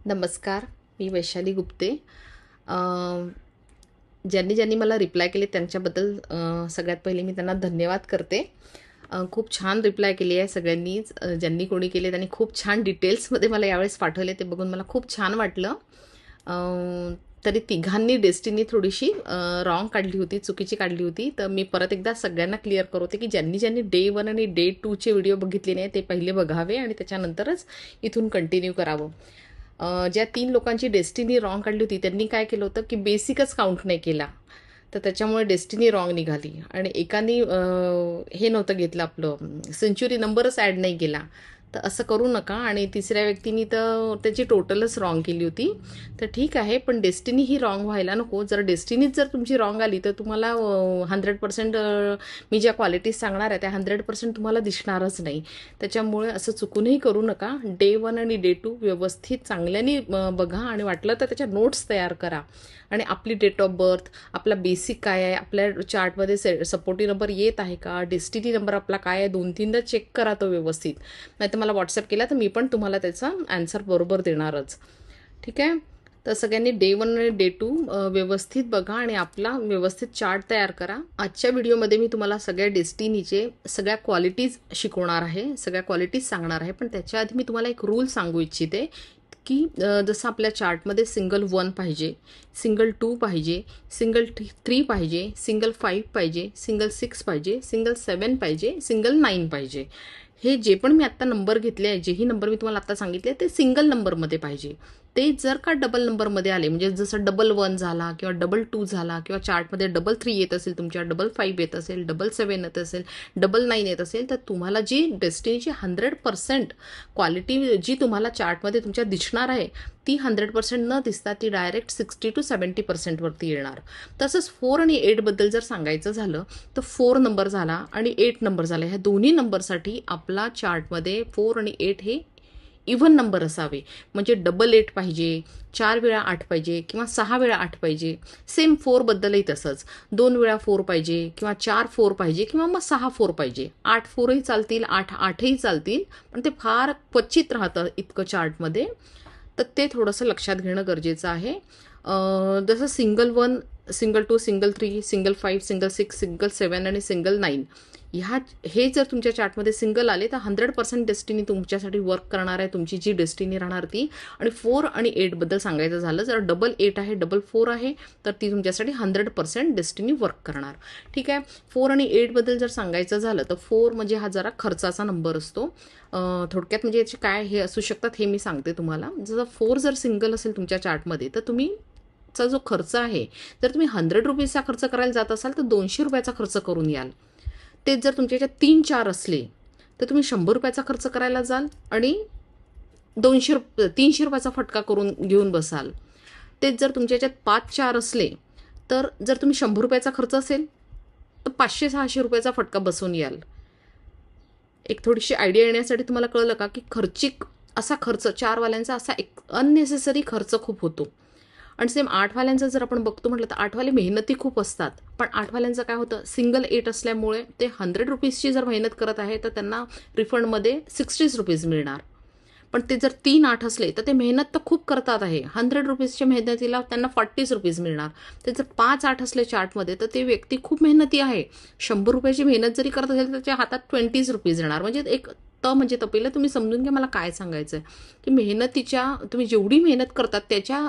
नमस्कार, मी वैशाली गुप्ते. ज्यांनी ज्यांनी मला रिप्लाय केले त्यांच्याबद्दल सगळ्यात पहिले मी त्यांना धन्यवाद करते. खूप छान रिप्लाय केली आहे सगळ्यांनीच. ज्यांनी कोणी केले त्यांनी खूप छान डिटेल्समध्ये मला यावेळेस पाठवले, ते बघून मला खूप छान वाटलं. तरी तिघांनी डेस्टिनी थोडीशी रॉंग काढली होती, चुकीची काढली होती. तर मी परत एकदा सगळ्यांना क्लिअर करते की ज्यांनी ज्यांनी डे 1 आणि डे 2चे व्हिडिओ बघितले नाही ते पहिले बघावे आणि त्याच्यानंतरच इथून कंटिन्यू करावं. ज्या 3 लोकांची डेस्टिनी रॉंग काढली होती त्यांनी काय केलं होतं की बेसिकच काउंट नाही केला, तर त्याच्यामुळे डेस्टिनी रॉंग निघाली. आणि एकाने हे नव्हतं घेतलं, आपलं सेंच्युरी नंबरच ॲड नाही केला. तर असं करू नका. आणि तिसऱ्या व्यक्तीने तर त्याची टोटलच रॉंग केली होती. तर ठीक आहे, पण डेस्टिनी ही रॉंग व्हायला नको. जर डेस्टिनीच जर तुमची रॉंग आली तर तुम्हाला 100% मी ज्या क्वालिटीज सांगणार आहे त्या 100% तुम्हाला दिसणारच नाही. त्याच्यामुळे असं चुकूनही करू नका. डे 1 आणि डे 2 व्यवस्थित चांगल्याने बघा आणि वाटलं तर त्याच्या नोट्स तयार करा. आणि आपली डेट ऑफ बर्थ, आपला बेसिक काय आहे, आपल्या चार्टमध्ये सपोर्टिव्ह नंबर येत आहे का, डेस्टिनी नंबर आपला काय आहे, 2-3दा चेक करा तो व्यवस्थित. नाही तर मला व्हॉट्सअप केला तर मी पण तुम्हाला त्याचा आन्सर बरोबर देणारच. ठीक आहे. तर सगळ्यांनी डे 1 आणि डे 2 व्यवस्थित बघा आणि आपला व्यवस्थित चार्ट तयार करा. आजच्या व्हिडिओमध्ये मी तुम्हाला सगळ्या डेस्टिनीचे सगळ्या क्वालिटीज शिकवणार आहे, सगळ्या क्वालिटीज सांगणार आहे. पण त्याच्या आधी मी तुम्हाला एक रूल सांगू इच्छिते की जसं आपल्या चार्टमध्ये सिंगल 1 पाहिजे, सिंगल 2 पाहिजे, सिंगल 3 पाहिजे, सिंगल 5 पाहिजे, सिंगल 6 पाहिजे, सिंगल 7 पाहिजे, सिंगल 9 पाहिजे. हे जे पण मी आत्ता नंबर घेतले आहे, जेही नंबर मी तुम्हाला आत्ता सांगितले ते सिंगल नंबरमध्ये पाहिजे. ते जर का डबल नंबरमध्ये आले, म्हणजे जसं डबल 1 झाला किंवा डबल 2 झाला किंवा चार्टमध्ये डबल 3 येत असेल, तुमच्या डबल 5 येत असेल, डबल 7 येत असेल, डबल 9 येत असेल, तर तुम्हाला जी डेस्टिनीची 100% क्वालिटी जी तुम्हाला चार्टमध्ये तुमच्या दिसणार आहे ती 100% न दिसता ती डायरेक्ट 60 to 70% वरती येणार. तसंच 4 आणि 8 बद्दल जर सांगायचं झालं तर 4 नंबर झाला आणि 8 नंबर झाला, ह्या दोन्ही नंबरसाठी आपला चार्टमध्ये 4 आणि 8 हे इव्हन नंबर असावे. म्हणजे डबल 8 पाहिजे, 4 वेळा 8 पाहिजे किंवा 6 वेळा 8 पाहिजे. सेम 4 बद्दलही तसंच 2 वेळा 4 पाहिजे किंवा 4 4 पाहिजे किंवा मग 6 4 पाहिजे. 8 4ही चालतील, 8 8ही चालतील, पण ते फार क्वचित राहतं इतकं चार्टमध्ये. तर ते थोडंसं लक्षात घेणं गरजेचं आहे. जसं single 1, single 2, single 3, single 5, single 6, single 7 आणि सिंगल 9 हे जर तुमच्या चार्टमध्ये सिंगल आले तर 100% डेस्टिनी तुमच्यासाठी वर्क करणार आहे, तुमची जी डेस्टिनी राहणार ती. आणि 4 आणि 8 बद्दल सांगायचं झालं, जर डबल 8 आहे, डबल 4 आहे, तर ती तुमच्यासाठी 100% डेस्टिनी वर्क करणार. ठीक आहे. 4 आणि 8 बद्दल जर सांगायचं झालं तर 4 म्हणजे हा जरा खर्चाचा नंबर असतो. थोडक्यात म्हणजे याचे काय हे असू शकतात हे मी सांगते तुम्हाला. जर 4 जर सिंगल असेल तुमच्या चार्टमध्ये तर तुम्ही चा जो खर्च आहे, जर तुम्ही 100 रुपीजचा खर्च करायला जात असाल तर 200 रुपयाचा खर्च करून याल. तेच जर तुमच्या याच्यात 3-4 असले तर तुम्ही 100 रुपयाचा खर्च करायला जाल आणि 300 रुपयाचा फटका करून घेऊन बसाल. तेच जर तुमच्या याच्यात 5-4 असले तर जर तुम्ही 100 रुपयाचा खर्च असेल तर 500-600 रुपयाचा फटका बसवून याल. एक थोडीशी आयडिया येण्यासाठी तुम्हाला कळलं का की खर्चिक असा खर्च 4 वाल्यांचा असा एक अननेसेसरी खर्च खूप होतो. आणि सेम 8 वाल्यांचं जर आपण बघतो म्हटलं तर 8 वाले मेहनती खूप असतात, पण 8 वाल्यांचं काय होतं, सिंगल 8 असल्यामुळे ते 100 रुपीजची जर मेहनत करत आहे तर त्यांना रिफंडमध्ये 60 रुपीज मिळणार. पण ते जर 3-8 असले तर ते मेहनत तर खूप करतात आहे, 100 रुपीजच्या मेहनतीला त्यांना 40 रुपीज मिळणार. ते जर 5-8 असले चार्टमध्ये तर ते व्यक्ती खूप मेहनती आहे, 100 रुपयाची मेहनत जरी करत असेल तर त्याच्या हातात 20 रुपीज येणार. म्हणजे एक म्हणजे पहिलं तुम्ही समजून घ्या मला काय सांगायचं आहे, की मेहनतीच्या तुम्ही जेवढी मेहनत करतात त्याच्या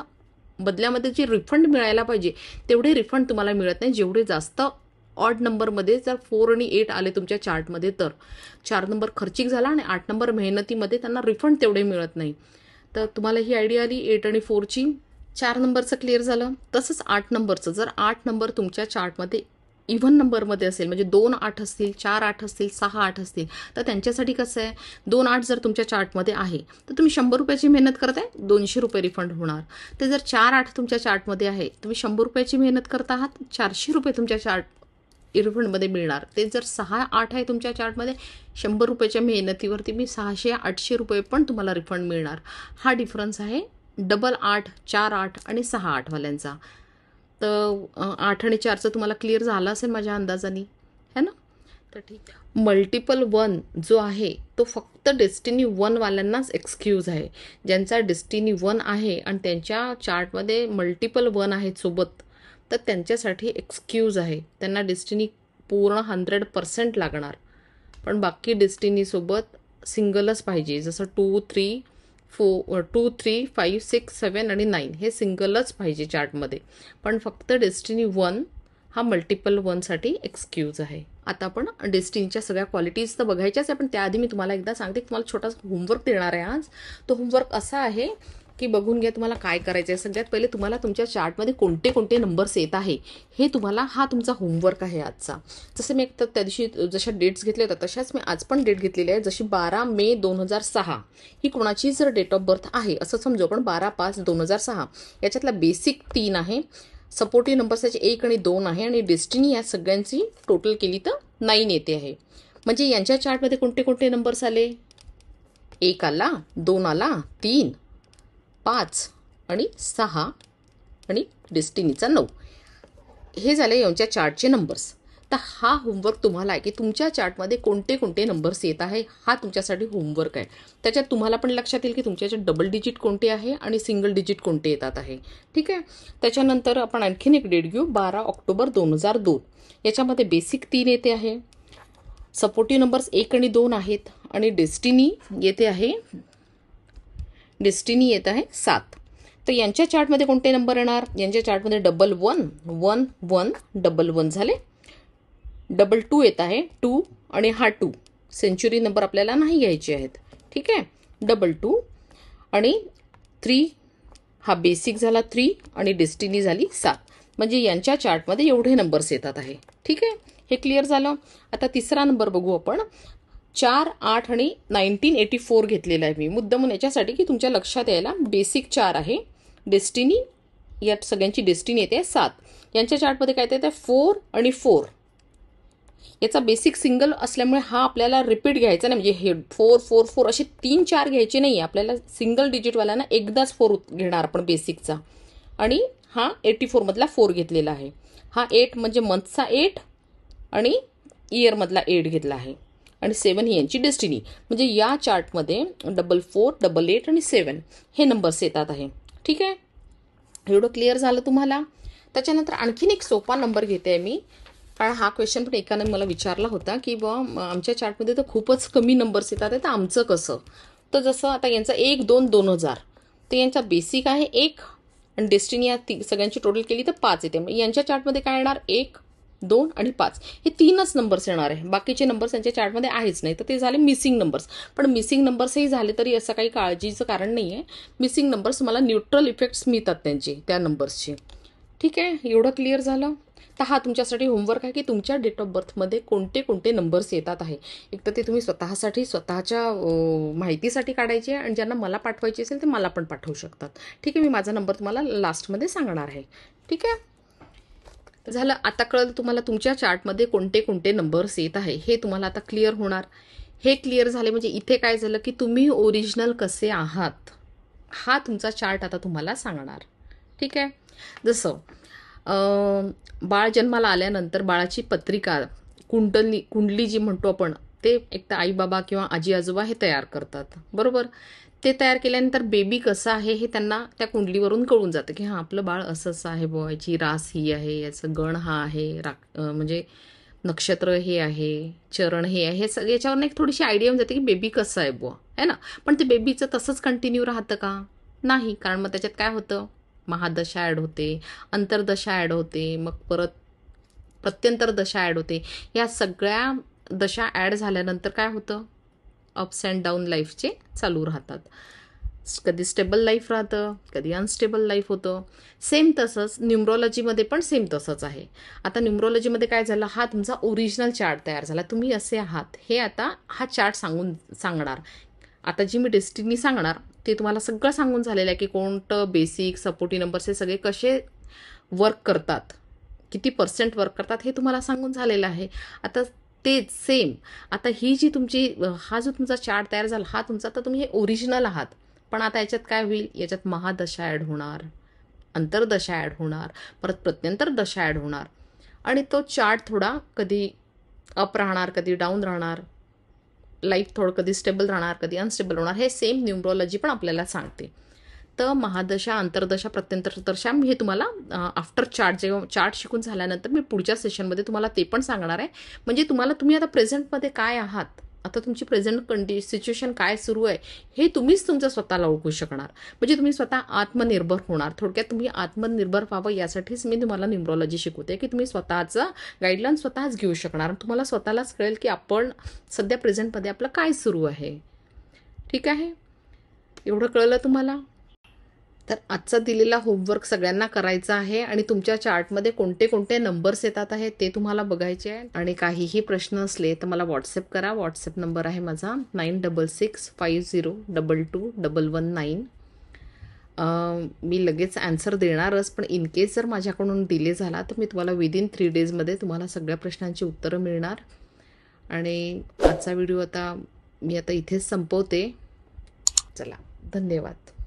बदल्यामध्ये जे रिफंड मिळायला पाहिजे तेवढे रिफंड तुम्हाला मिळत नाही. जेवढे जास्त ऑड नंबरमध्ये जर 4 आणि 8 आले तुमच्या चार्टमध्ये तर 4 नंबर खर्चिक झाला आणि 8 नंबर मेहनतीमध्ये त्यांना रिफंड तेवढे मिळत नाही. तर तुम्हाला ही आयडिया आली 8 आणि 4ची. 4 नंबरचं क्लिअर झालं. तसंच 8 नंबरचं, जर 8 नंबर तुमच्या चार्टमध्ये इव्हन नंबरमध्ये असेल, म्हणजे 2 8 असतील, 4 8 असतील, 6 8 असतील, तर त्यांच्यासाठी कसं आहे, 2 8 जर तुमच्या चार्टमध्ये आहे तर तुम्ही 100 रुपयाची मेहनत करत आहे, 200 रुपये रिफंड होणार. ते जर 4 8 तुमच्या चार्टमध्ये आहे, तुम्ही 100 रुपयाची मेहनत करत आहात, 400 रुपये तुमच्या चार्ट रिफंडमध्ये मिळणार. ते जर 6 8 आहे तुमच्या चार्टमध्ये, 100 रुपयाच्या मेहनतीवरती मी 600-800 रुपये पण तुम्हाला रिफंड मिळणार. हा डिफरन्स आहे डबल 8, 4 8 आणि 6 8 वाल्यांचा. तर 8 आणि 4चं तुम्हाला क्लिअर झालं असेल माझ्या अंदाजाने, है ना. तर ठीक आहे. मल्टिपल वन जो आहे तो फक्त डेस्टिनी वनवाल्यांनाच एक्सक्यूज आहे. ज्यांचा डेस्टिनी वन आहे आणि त्यांच्या चार्टमध्ये मल्टिपल वन आहेत सोबत, तर त्यांच्यासाठी एक्सक्यूज आहे. त्यांना डेस्टिनी पूर्ण 100% लागणार. पण बाकी डेस्टिनीसोबत सिंगलच पाहिजे. जसं 2, 3, 5, 6, 7 आणि 9 हे सिंगलच पाहिजे चार्टमध्ये. पण फक्त डेस्टिनी वन हा मल्टिपल वनसाठी एक्सक्यूज आहे. आता आपण डेस्टिनीच्या सगळ्या क्वालिटीज तर बघायच्याच आहे, पण त्याआधी मी तुम्हाला एकदा सांगते, तुम्हाला छोटासा होमवर्क देणार आहे आज. तो होमवर्क असा आहे की बघून घ्या तुम्हाला काय करायचं आहे. सगळ्यात पहिले तुम्हाला तुमच्या चार्टमध्ये कोणते कोणते नंबर्स येत आहे हे तुम्हाला, हा तुमचा होमवर्क आहे आजचा. जसं मी एक तर त्या दिवशी जशा डेट्स घेतल्या होत्या तशाच मी आज पण डेट घेतलेली आहे. जशी 12 मे 2006 ही कोणाची जर डेट ऑफ बर्थ आहे असं समजू आपण, 12/5/2006 याच्यातला बेसिक 3 आहे, सपोर्टिव्ह नंबर्स त्याचे 1 आणि 2 आहे, आणि डेस्टिनी या सगळ्यांची टोटल केली तर 9 येते आहे. म्हणजे यांच्या चार्टमध्ये कोणते कोणते नंबर्स आले? 1 आला, 2 आला, 3, 5 आणि 6 आणि डेस्टिनीचा 9. हे झाले यांच्या चार्टचे नंबर्स. तर हा होमवर्क तुम्हाला आहे की तुमच्या चार्टमध्ये कोणते कोणते नंबर्स येत आहे, हा तुमच्यासाठी होमवर्क आहे. त्याच्यात तुम्हाला पण लक्षात येईल की तुमच्या डबल डिजिट कोणते आहे आणि सिंगल डिजिट कोणते येतात आहे. ठीक आहे. त्याच्यानंतर आपण आणखीन एक डेट घेऊ, 12 ऑक्टोबर 2002. याच्यामध्ये बेसिक 3 येते आहे, सपोर्टिव्ह नंबर्स 1 आणि 2 आहेत, आणि डेस्टिनी येते आहे, डेस्टिनी येत आहे 7. तर यांच्या चार्टमध्ये कोणते नंबर येणार? यांच्या चार्टमध्ये 11, 1, 1, 11 झाले. 22 येत आहे, 2 आणि हा 2 सेंचुरी नंबर आपल्याला नाही घ्यायचे आहेत. ठीक आहे. 22 आणि 3 हा बेसिक झाला 3 आणि डेस्टिनी झाली 7. म्हणजे यांच्या चार्टमध्ये एवढे नंबर्स येतात आहे. ठीक आहे. हे क्लिअर झालं. आता तिसरा नंबर बघू आपण. 4, 8 आणि 1984 घेतलेला आहे मी मुद्दामून याच्यासाठी की तुमच्या लक्षात यायला. बेसिक 4 आहे, डेस्टिनी या सगळ्यांची डेस्टिनी येते 7. यांच्या चार्टमध्ये काय येते? 4 आणि 4. याचा बेसिक सिंगल असल्यामुळे हा आपल्याला रिपीट घ्यायचा नाही. म्हणजे हे 4, 4, 4 असे 3, 4 घ्यायचे नाही. आपल्याला सिंगल डिजिटवाल्याना एकदाच 4 घेणार आपण बेसिकचा. आणि हा 84 मधला 4 घेतलेला आहे. हा 8 म्हणजे मंथचा 8 आणि इयरमधला 8 घेतला आहे. आणि 7 ही यांची डेस्टिनी. म्हणजे या चार्टमध्ये 44, 88 आणि 7 हे नंबर्स येतात आहे. ठीक आहे. एवढं क्लिअर झालं तुम्हाला. त्याच्यानंतर आणखीन एक सोपा नंबर घेते आहे मी, कारण हा क्वेश्चन पण एकाने मला विचारला होता की आमच्या चार्टमध्ये तर खूपच कमी नंबर्स येतात, तर आमचं कसं? तर जसं आता यांचा 1, 2, 2000, तर यांचा बेसिक आहे 1 आणि डेस्टिनी या सगळ्यांची टोटल केली तर 5 येते. म्हणजे यांच्या चार्टमध्ये काय येणार? 1, 2 आणि 5 हे 3च नंबर्स येणार आहे. बाकीचे नंबर्स यांच्या चार्टमध्ये आहेच नाही, तर ते झाले मिसिंग नंबर्स. पण मिसिंग नंबर्सही झाले तरी असं काही काळजीचं कारण नाही आहे. मिसिंग नंबर्स मला न्यूट्रल इफेक्ट्स मिळतात त्यांचे, त्या नंबर्सचे. ठीक आहे. एवढं क्लिअर झालं. तर हा तुमच्यासाठी होमवर्क आहे की तुमच्या डेट ऑफ बर्थमध्ये कोणते कोणते नंबर्स येतात आहे. एक तर ते तुम्ही स्वतःसाठी, स्वतःच्या माहितीसाठी काढायचे, आणि ज्यांना मला पाठवायचे असेल ते मला पण पाठवू शकतात. ठीक आहे. मी माझा नंबर तुम्हाला लास्टमध्ये सांगणार आहे. ठीक आहे. झालं. आता कळलं तुम्हाला तुमच्या चार्टमध्ये कोणते कोणते नंबर्स येत आहे, हे तुम्हाला आता क्लिअर होणार. हे क्लिअर झाले म्हणजे इथे काय झालं की तुम्ही ओरिजिनल कसे आहात हा तुमचा चार्ट आता तुम्हाला सांगणार. ठीक आहे. जसं बाळ जन्माला आल्यानंतर बाळाची पत्रिका, कुंडली जी म्हणतो आपण, ते एक तर आई बाबा किंवा आजी आजोबा हे तयार करतात. बरोबर. ते तयार केल्यानंतर बेबी कसं आहे हे त्यांना त्या कुंडलीवरून कळून जातं की हां आपलं बाळ असं असं आहे बुवा, याची रास ही आहे, याचं गण हा आहे, म्हणजे नक्षत्र हे आहे, चरण हे आहे, हे सगळे याच्यावरून एक थोडीशी आयडिया येऊन जाते की बेबी कसं आहे बुवा, है ना. पण ते बेबीचं तसंच कंटिन्यू राहतं का? नाही. कारण मग त्याच्यात काय होतं? महादशा ॲड होते, अंतर्दशा ॲड होते, मग परत प्रत्यंतर दशा ॲड होते. या सगळ्या दशा ॲड झाल्यानंतर काय होतं? अप्स अँड डाऊन लाईफचे चालू राहतात. कधी स्टेबल लाईफ राहतं, कधी अनस्टेबल लाईफ होतं. सेम तसंच न्यूमरॉलॉजीमध्ये पण सेम तसंच आहे. आता न्यूमरॉलॉजीमध्ये काय झालं? हा तुमचा ओरिजिनल चार्ट तयार झाला. तुम्ही असे आहात हे आता हा चार्ट सांगणार. आता जी मी डेस्टिनी सांगणार ते तुम्हाला सगळं सांगून झालेलं आहे की कोणतं बेसिक, सपोर्टिव्ह नंबर्स हे सगळे कसे वर्क करतात, किती % वर्क करतात हे तुम्हाला सांगून झालेलं आहे. आता तेच सेम आता ही जी तुमची हा जो तुमचा चार्ट तयार झाला हा तुमचा, आता तुम्ही हे ओरिजिनल आहात. पण आता याच्यात काय होईल? याच्यात महादशा ॲड होणार, अंतर्दशा ॲड होणार, परत प्रत्यंतर दशा ॲड होणार, आणि तो चार्ट थोडा कधी अप राहणार, कधी डाऊन राहणार, लाईफ थोडं कधी स्टेबल राहणार, कधी अनस्टेबल होणार, हे सेम न्यूमरोलॉजी पण आपल्याला सांगते. तर महादशा, अंतर्दशा, प्रत्यंतरदशा हे तुम्हाला आफ्टर चार्ट, जेव्हा चार्ट शिकून झाल्यानंतर मी पुढच्या सेशनमध्ये तुम्हाला ते पण सांगणार आहे. म्हणजे तुम्ही आता प्रेझेंटमध्ये काय आहात, आता तुमची प्रेझेंट सिच्युएशन काय सुरू आहे हे तुम्हीच तुमचं स्वतःला ओळखू शकणार. म्हणजे तुम्ही स्वतः आत्मनिर्भर होणार. थोडक्यात तुम्ही आत्मनिर्भर व्हावं यासाठीच मी तुम्हाला न्यूमरोलॉजी शिकवते, की तुम्ही स्वतःचं गाईडलाईन स्वतःच घेऊ शकणार. तुम्हाला स्वतःलाच कळेल की आपण सध्या प्रेझेंटमध्ये आपलं काय सुरू आहे. ठीक आहे, एवढं कळलं तुम्हाला? तर आजचा दिलेला होमवर्क सगळ्यांना करायचा आहे आणि तुमच्या चार्टमध्ये कोणते कोणते नंबर्स येतात आहे ते तुम्हाला बघायचे आहे. आणि काहीही प्रश्न असले तर मला व्हॉट्सअप करा. व्हॉट्सअप नंबर आहे माझा 9665022119. मी लगेच ॲन्सर देणारच, पण इन केस जर माझ्याकडून डिले झाला तर मी तुम्हाला विदिन 3 डेजमध्ये तुम्हाला सगळ्या प्रश्नांची उत्तरं मिळणार. आणि आजचा व्हिडिओ मी आता इथेच संपवते. चला, धन्यवाद.